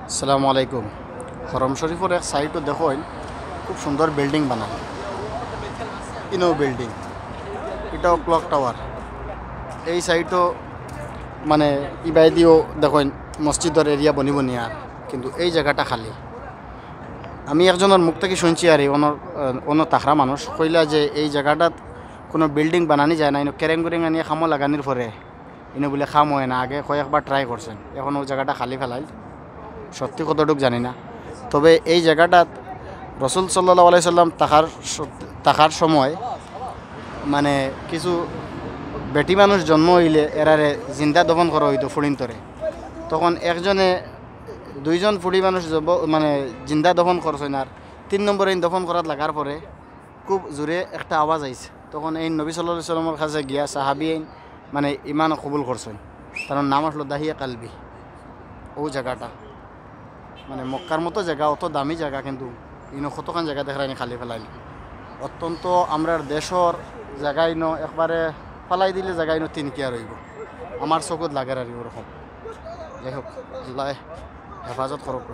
আসসালামু আলাইকুম। হরম শরীফের এক সাইডও দেখুন খুব সুন্দর বিল্ডিং বানানো, ইনো বিল্ডিং, এটাও ক্লক টাওয়ার। এই সাইডও মানে ইবাইদিও দেখুন মসজিদের এরিয়া বনি বনি আর, কিন্তু এই জায়গাটা খালি। আমি একজনের মুখ থেকে শুনছি আর অন্য তাখরা মানুষ কইলা যে এই জায়গাটাত কোনো বিল্ডিং বানানি যায় না, ইনো কেরেং কুরেং আনিয়ে খামো লাগানির পরে ইনো বলে খাম হয় না। আগে কয়েকবার ট্রাই করছেন, এখন ওই জায়গাটা খালি ফেলাই। সত্যি কতটুক জানি না, তবে এই জায়গাটাত রসুল সাল্লাল্লাহু আলাইহি সাল্লাম তাকার সময় মানে কিছু বেটি মানুষ জন্ম হইলে এরারে জিন্দা দফন করা হইতো ফুড়িন্তরে। তখন একজনে দুইজন ফুড়ি মানুষ মানে জিন্দা দফন করছেন, আর 3 নম্বরে দফন করার লাগার পরে খুব জোরে একটা আওয়াজ আইছে। তখন এই নবী সাল্লাল্লাহু আলাইহি সাল্লামের কাছে গিয়া সাহাবী মানে ইমান কবুল করছেন। তার নাম আসলো দাহিয়া কালবি। ও জায়গাটা মানে মক্কার মতো জায়গা, অত দামি জায়গা, কিন্তু ইনো কতখান জায়গা দেখায়নি খালি ফেলাইনি। অত্যন্ত আমরার দেশর জায়গা ইনো একবারে ফালাই দিলে জায়গা ইনো তিনকিয়া রইব, আমার চকুত লাগে আর ওরকম। যাই হোক, আল্লাহ হেফাজত করুক।